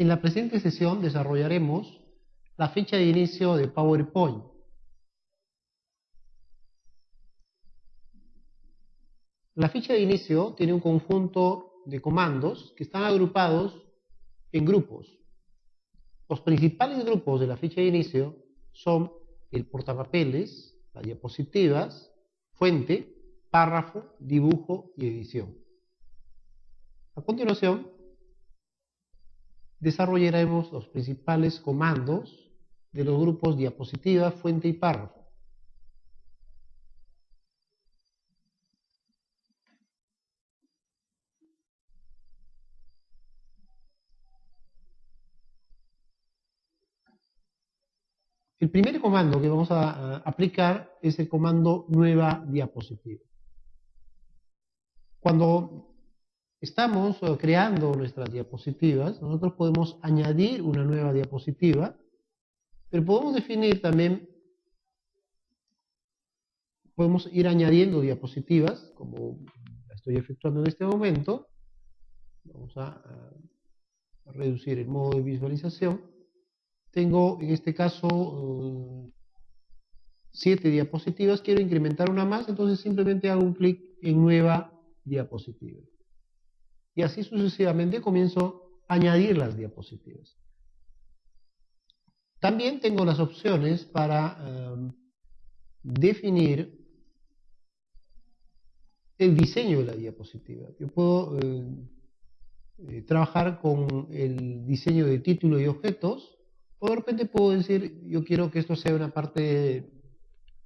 En la presente sesión desarrollaremos la ficha de inicio de PowerPoint. La ficha de inicio tiene un conjunto de comandos que están agrupados en grupos. Los principales grupos de la ficha de inicio son el portapapeles, las diapositivas, fuente, párrafo, dibujo y edición. A continuación, desarrollaremos los principales comandos de los grupos diapositiva, fuente y párrafo. El primer comando que vamos a aplicar es el comando nueva diapositiva. Cuando estamos creando nuestras diapositivas, nosotros podemos añadir una nueva diapositiva, pero podemos definir también, podemos ir añadiendo diapositivas, como la estoy efectuando en este momento. Vamos a reducir el modo de visualización. Tengo en este caso 7 diapositivas, quiero incrementar una más, entonces simplemente hago un clic en nueva diapositiva. Y así sucesivamente comienzo a añadir las diapositivas. También tengo las opciones para definir el diseño de la diapositiva. Yo puedo trabajar con el diseño de título y objetos, o de repente puedo decir, yo quiero que esto sea una parte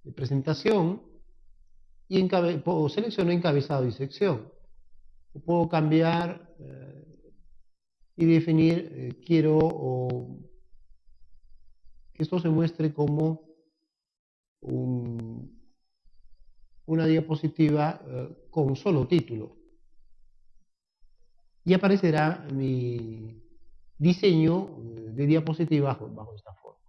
de presentación, y selecciono encabezado y sección. Puedo cambiar y definir, quiero que esto se muestre como una diapositiva con solo título. Y aparecerá mi diseño de diapositiva bajo esta forma.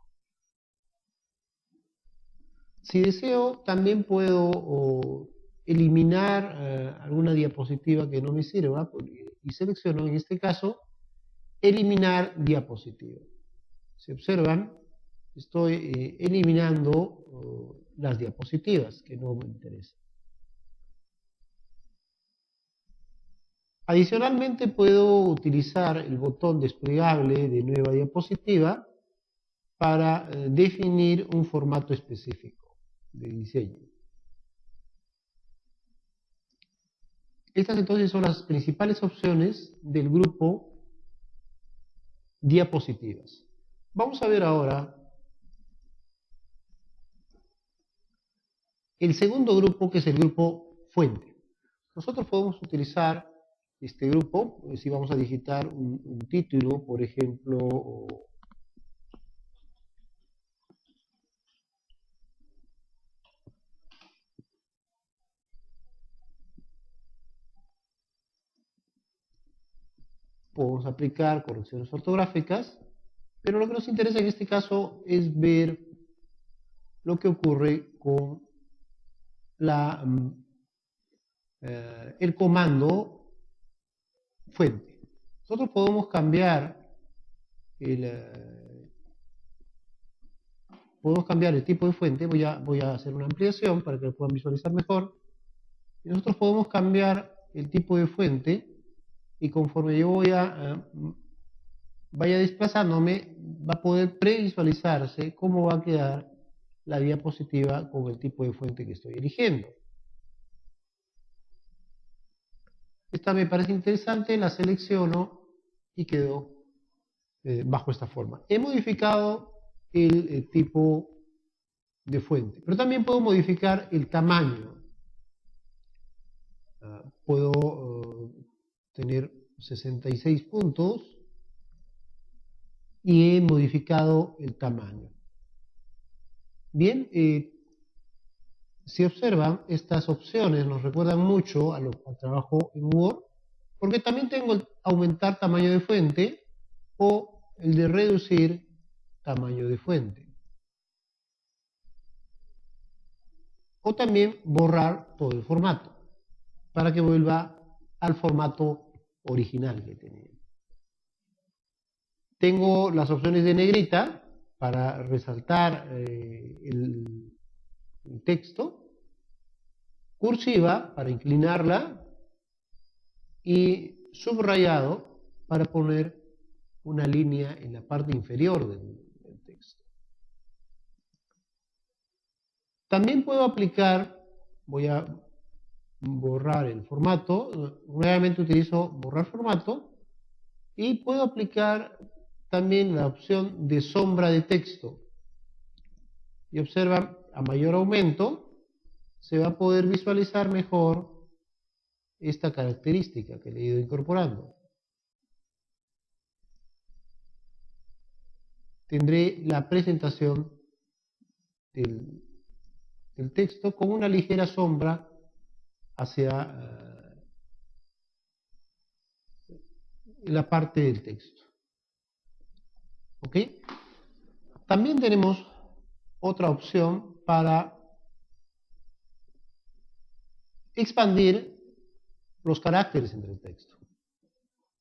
Si deseo, también puedo eliminar alguna diapositiva que no me sirva, y selecciono en este caso eliminar diapositiva. Si observan, estoy eliminando las diapositivas que no me interesan. Adicionalmente, puedo utilizar el botón desplegable de nueva diapositiva para definir un formato específico de diseño. Estas entonces son las principales opciones del grupo diapositivas. Vamos a ver ahora el segundo grupo, que es el grupo fuente. Nosotros podemos utilizar este grupo si vamos a digitar un título, por ejemplo, podemos aplicar correcciones ortográficas, pero lo que nos interesa en este caso es ver lo que ocurre con el comando fuente. Nosotros podemos cambiar el tipo de fuente. Voy a hacer una ampliación para que lo puedan visualizar mejor. Y nosotros podemos cambiar el tipo de fuente, y conforme yo vaya desplazándome, va a poder previsualizarse cómo va a quedar la diapositiva con el tipo de fuente que estoy eligiendo. Esta me parece interesante, la selecciono y quedó bajo esta forma. He modificado el tipo de fuente, pero también puedo modificar el tamaño. Puedo tener 66 puntos y he modificado el tamaño. Bien, si observan, estas opciones nos recuerdan mucho al trabajo en Word, porque también tengo el aumentar tamaño de fuente o el de reducir tamaño de fuente. O también borrar todo el formato para que vuelva al formato original que tenía. Tengo las opciones de negrita para resaltar el texto, cursiva para inclinarla y subrayado para poner una línea en la parte inferior del texto. También puedo aplicar, voy a borrar el formato, nuevamente utilizo borrar formato y puedo aplicar también la opción de sombra de texto. Y observa, a mayor aumento se va a poder visualizar mejor esta característica que le he ido incorporando. Tendré la presentación del texto con una ligera sombra hacia la parte del texto. ¿Ok? También tenemos otra opción para expandir los caracteres entre el texto.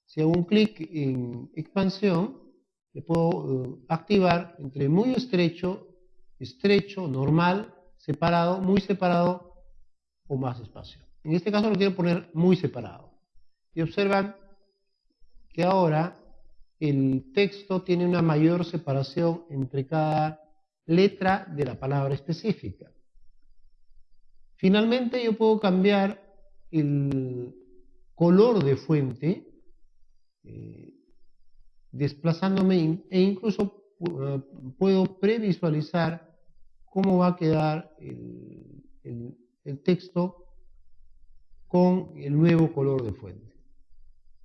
Si hago un clic en expansión, le puedo activar entre muy estrecho, estrecho, normal, separado, muy separado o más espacio. En este caso lo quiero poner muy separado. Y observan que ahora el texto tiene una mayor separación entre cada letra de la palabra específica. Finalmente yo puedo cambiar el color de fuente desplazándome e incluso puedo previsualizar cómo va a quedar el texto con el nuevo color de fuente.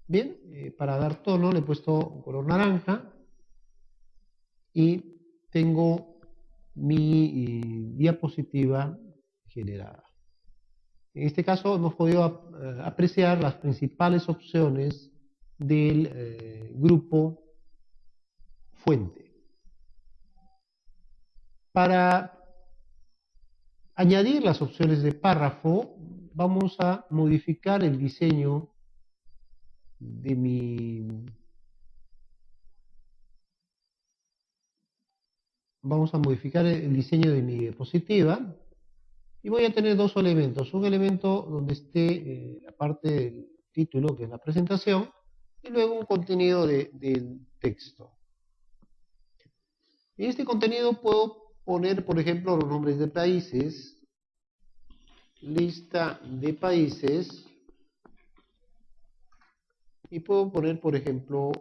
Bien, para dar tono le he puesto un color naranja y tengo mi diapositiva generada. En este caso hemos podido apreciar las principales opciones del grupo fuente. Para añadir las opciones de párrafo, vamos a modificar el diseño de mi diapositiva y voy a tener dos elementos. Un elemento donde esté la parte del título, que es la presentación, y luego un contenido del texto. En este contenido puedo poner, por ejemplo, los nombres de países, lista de países, y puedo poner, por ejemplo,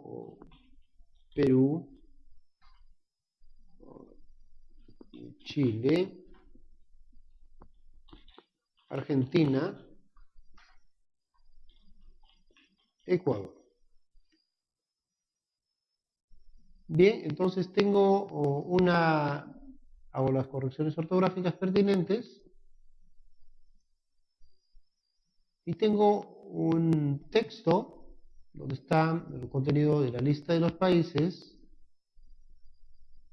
Perú, Chile, Argentina, Ecuador. Bien, entonces hago las correcciones ortográficas pertinentes y tengo un texto donde está el contenido de la lista de los países,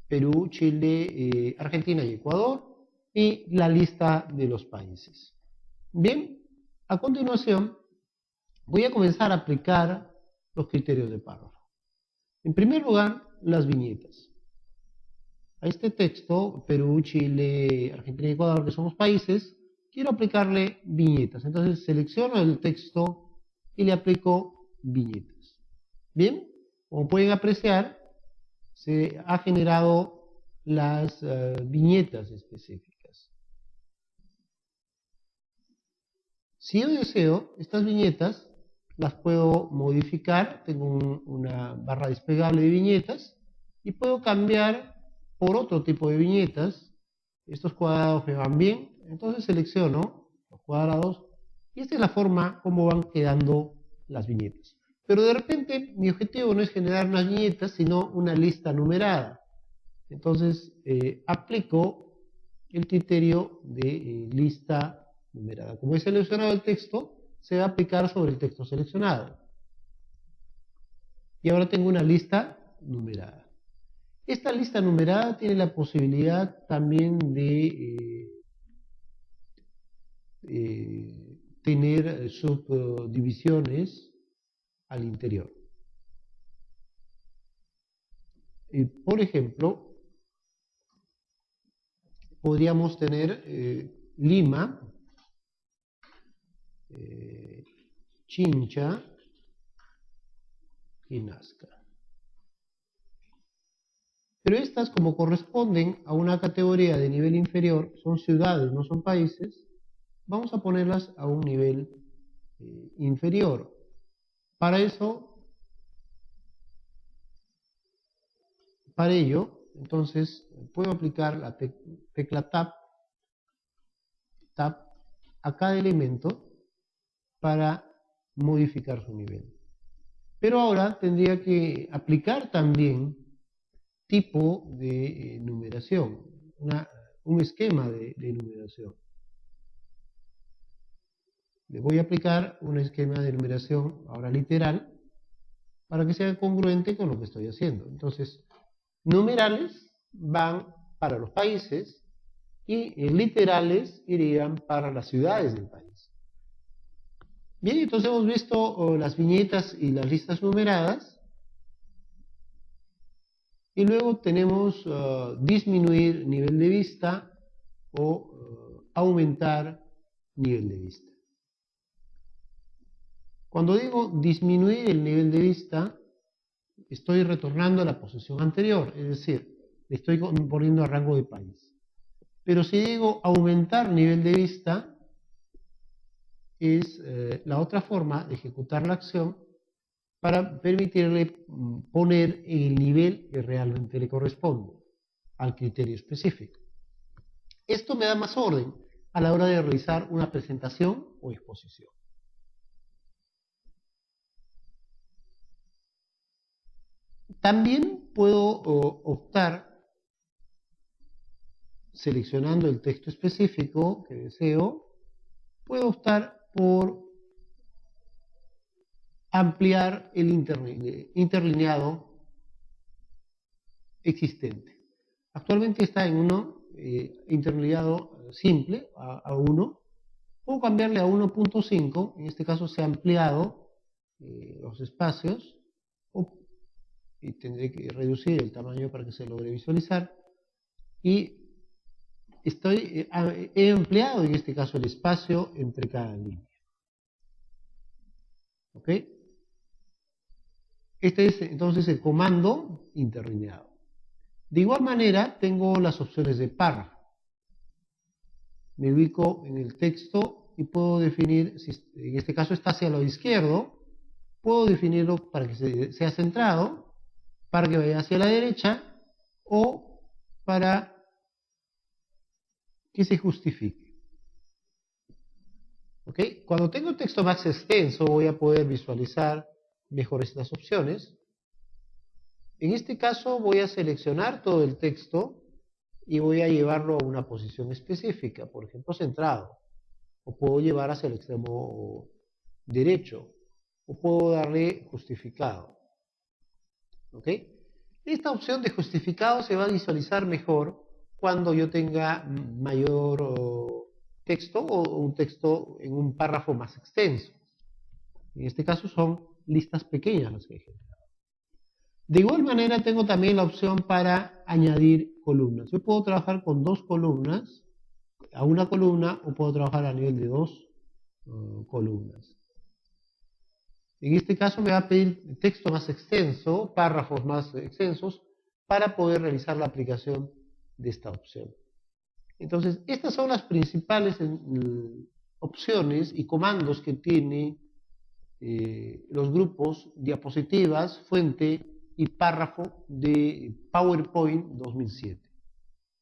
Perú, Chile, Argentina y Ecuador, y la lista de los países. Bien, a continuación voy a comenzar a aplicar los criterios de párrafo. En primer lugar, las viñetas. A este texto, Perú, Chile, Argentina y Ecuador, que son los países, quiero aplicarle viñetas. Entonces selecciono el texto y le aplico viñetas. Bien, como pueden apreciar, se ha generado las viñetas específicas. Si yo deseo, estas viñetas las puedo modificar. Tengo una barra desplegable de viñetas y puedo cambiar por otro tipo de viñetas. Estos cuadrados me van bien, entonces selecciono los cuadrados y esta es la forma como van quedando las viñetas. Pero de repente mi objetivo no es generar unas viñetas, sino una lista numerada. Entonces aplico el criterio de lista numerada. Como he seleccionado el texto, se va a aplicar sobre el texto seleccionado. Y ahora tengo una lista numerada. Esta lista numerada tiene la posibilidad también de tener subdivisiones al interior. Por ejemplo, podríamos tener Lima, Chincha y Nazca. Pero estas, como corresponden a una categoría de nivel inferior, son ciudades, no son países, vamos a ponerlas a un nivel inferior. Para ello, entonces, puedo aplicar la tecla Tab a cada elemento para modificar su nivel. Pero ahora tendría que aplicar también tipo de numeración, un esquema de numeración. Le voy a aplicar un esquema de numeración ahora literal para que sea congruente con lo que estoy haciendo. Entonces, numerales van para los países y literales irían para las ciudades del país. Bien, entonces hemos visto las viñetas y las listas numeradas. Y luego tenemos disminuir nivel de vista o aumentar nivel de vista. Cuando digo disminuir el nivel de vista, estoy retornando a la posición anterior, es decir, le estoy poniendo a rango de país. Pero si digo aumentar nivel de vista, es la otra forma de ejecutar la acción para permitirle poner en el nivel que realmente le corresponde al criterio específico. Esto me da más orden a la hora de realizar una presentación o exposición. También puedo optar, seleccionando el texto específico que deseo, puedo optar por ampliar el interlineado existente. Actualmente está en uno interlineado simple, a 1. Puedo cambiarle a 1.5, en este caso se ha ampliado los espacios, y tendré que reducir el tamaño para que se logre visualizar. Y he ampliado en este caso el espacio entre cada línea. ¿Ok? Este es entonces el comando interlineado. De igual manera, tengo las opciones de párrafo. Me ubico en el texto y puedo definir, si en este caso está hacia el lado izquierdo, puedo definirlo para que sea centrado, para que vaya hacia la derecha o para que se justifique. ¿Ok? Cuando tengo texto más extenso voy a poder visualizar mejor estas opciones. En este caso voy a seleccionar todo el texto y voy a llevarlo a una posición específica, por ejemplo centrado, o puedo llevar hacia el extremo derecho, o puedo darle justificado. ¿Ok? Esta opción de justificado se va a visualizar mejor cuando yo tenga mayor texto o un texto en un párrafo más extenso. En este caso son listas pequeñas las que he generado. De igual manera tengo también la opción para añadir columnas. Yo puedo trabajar con 2 columnas, a una columna, o puedo trabajar a nivel de 2 columnas. En este caso me va a pedir texto más extenso, párrafos más extensos, para poder realizar la aplicación de esta opción. Entonces, estas son las principales opciones y comandos que tiene los grupos diapositivas, fuente y párrafo de PowerPoint 2007.